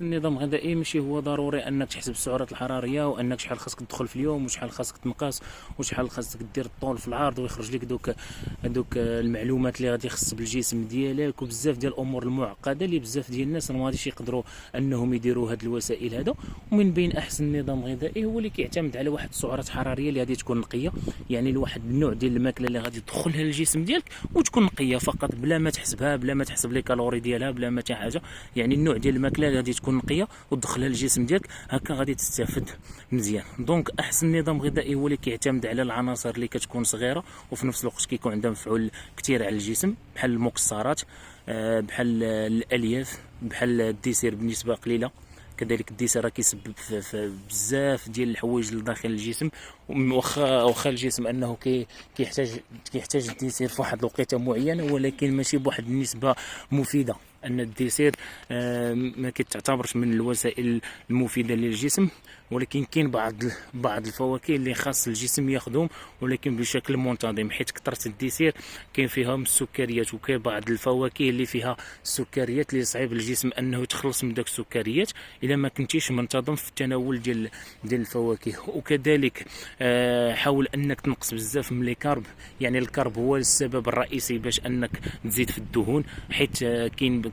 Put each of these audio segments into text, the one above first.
النظام الغذائي ماشي هو ضروري انك تحسب السعرات الحراريه وانك شحال خاصك تدخل في اليوم وشحال خاصك تنقص وشحال خاصك دير الطول في العرض ويخرج لك دوك المعلومات اللي غادي يخص بالجسم ديالك وبزاف ديال الامور المعقده اللي بزاف ديال الناس ما غاديش يقدروا انهم يديروا هاد الوسائل هذا. ومن بين احسن نظام غذائي هو اللي كيعتمد على واحد السعرات حراريه اللي غادي تكون نقيه، يعني لواحد النوع ديال الماكله اللي غادي تدخلها للجسم ديالك وتكون نقيه فقط بلا ما تحسبها، بلا ما تحسب لي كالوري ديالها، بلا ما حتى حاجه. يعني النوع ديال الماكله اللي غادي تكون نقيه وتدخلها للجسم ديالك، هكا غادي تستافد مزيان. دونك احسن نظام غذائي هو اللي كيعتمد على العناصر اللي كتكون صغيره وفي نفس الوقت كيكون عندها مفعول كثير على الجسم، بحال المكسرات، بحال الالياف، بحال الديسير بنسبه قليله. كذلك الديسير راه كيسبب في بزاف ديال الحوايج لداخل الجسم، واخا الجسم انه كيحتاج الديسير في واحد الوقيته معينه، ولكن ماشي بواحد النسبه مفيده. ان الديسير ما كتعتبرش من الوسائل المفيده للجسم، ولكن كاين بعض الفواكه اللي خاص الجسم ياخذهم ولكن بشكل منتظم، حيت كثره الديسير كاين فيها من السكريات، وكاين بعض الفواكه اللي فيها السكريات اللي صعيب الجسم انه يتخلص من داك السكريات الا ما كنتيش منتظم في التناول ديال الفواكه. وكذلك حاول انك تنقص بزاف من لي كارب، يعني الكرب هو السبب الرئيسي باش انك تزيد في الدهون، حيت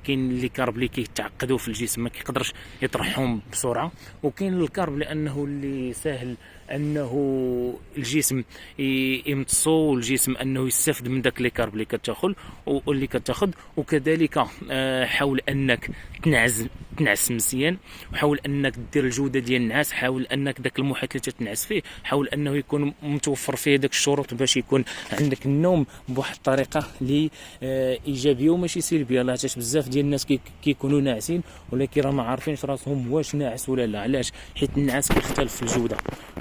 كاين لي كارب اللي كيتعقدوا في الجسم ما كيقدرش يطرحهم بسرعه، وكاين الكارب لانه اللي سهل انه الجسم يمتصو والجسم انه يستافد من داك لي كارب اللي كتاخذ. وكذلك حاول انك تنعس مزيان، وحاول انك دير الجوده ديال النعاس، حاول انك داك المحيط اللي تتنعس فيه حاول انه يكون متوفر فيه داك الشروط باش يكون عندك النوم بواحد الطريقه اللي ايجابيه وماشي سلبيه. لاحظت بزاف ديال الناس كيكونوا ناعسين ولكن راه ما عارفينش راسهم واش ناعس ولا لا. علاش؟ حيت النعاس كيختلف في الجوده،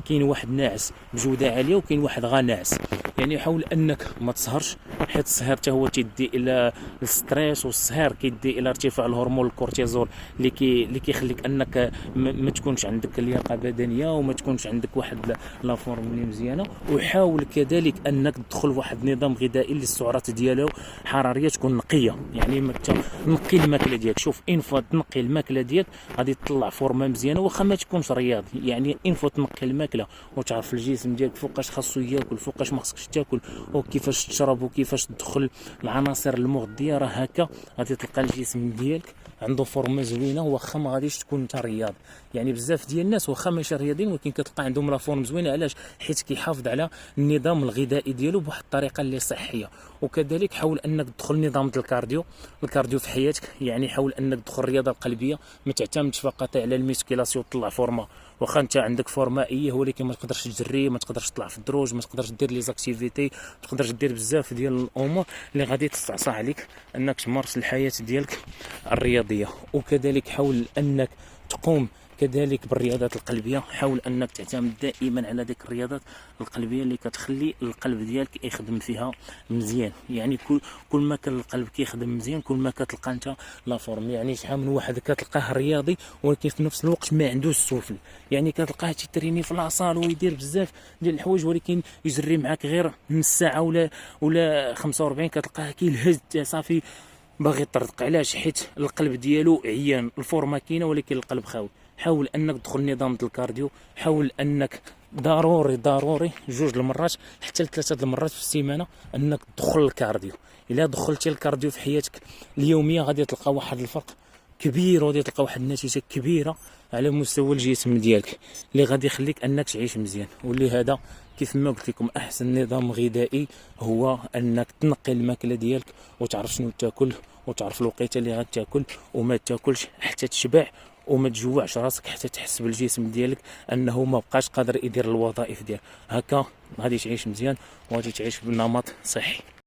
كاين واحد ناعس بجوده عاليه وكاين واحد غا ناعس. يعني حاول انك ما تسهرش، حيت السهر حتى هو تيدي الى الستريس، والسهر كيدي الى ارتفاع الهرمون الكورتيزول اللي كيخليك انك ما تكونش عندك لياقه بدنيه وما تكونش عندك واحد لا فورم اللي مزيانه. وحاول كذلك انك تدخل واحد نظام غذائي اللي السعرات ديالو حراريه تكون نقيه، يعني ما تنقي الماكله ديالك. شوف انفو تنقي الماكله ديالك غادي تطلع فورمه مزيانه واخا ما تكونش رياضي، يعني انفو تنقي الماكله وتعرف الجسم ديالك فوقاش خاصو ياكل فوقاش ما خصكش تاكل وكيفاش تشرب وكيفاش تدخل العناصر المغذيه، راه هكا غادي تلقى الجسم ديالك عنده فورمه زوينه واخا ما غاديش تكون انت رياضي. يعني بزاف ديال الناس واخا ماشي رياضيين ولكن كتلقى عندهم لا فورم زوينه. علاش؟ حيت كيحافظ على النظام الغذائي ديالو بواحد الطريقه اللي صحيه. وكذلك حاول انك تدخل نظام الكارديو في حياتك، يعني حاول انك تدخل الرياضه القلبيه، ما تعتمدش فقط على الميسكيلاسيون تطلع فورمه. واخا انت عندك فورمائيه ولكن ما تقدرش تجري، ما تقدرش تطلع في الدروج، ما تقدرش دير لي زاكتيفيتي، ما تقدرش دير بزاف ديال الامور اللي غادي تستعصى عليك انك تمارس الحياه ديالك الرياضيه. وكذلك حاول انك تقوم كذلك بالرياضات القلبيه، حاول انك تعتمد دائما على ديك الرياضات القلبيه اللي كتخلي القلب ديالك يخدم فيها مزيان. يعني كل ما كان القلب كيخدم مزيان كل ما كتلقى انت لا فورم. يعني شحال من واحد كتلقاه رياضي ولكن في نفس الوقت ما عندوش السفل، يعني كتلقاه تيتريني في لاصال ويدير بزاف ديال الحوايج ولكن يجري معاك غير نص ساعه ولا 45 كتلقاه كيلهز صافي باغي يطرق. علاش؟ حيت القلب ديالو عيان، الفورمه كاينه ولكن القلب خاوي. حاول انك تدخل نظام الكارديو، حاول انك ضروري 2 المرات حتى 3 المرات في السيمانه انك تدخل الكارديو. الا دخلتي الكارديو في حياتك اليوميه غادي تلقى واحد الفرق كبير وغادي تلقى واحد النتيجه كبيره على مستوى الجسم ديالك اللي غادي يخليك انك تعيش مزيان. واللي هذا كيف ما قلت لكم احسن نظام غذائي هو انك تنقي الماكله ديالك وتعرف شنو تاكل وتعرف الوقيته اللي غتاكل وما تاكلش حتى تشبع وما تجوعش راسك حتى تحس بالجسم ديالك انه ما بقاش قادر يدير الوظائف ديالك. هكا غادي تعيش مزيان وغادي تعيش بنمط صحي.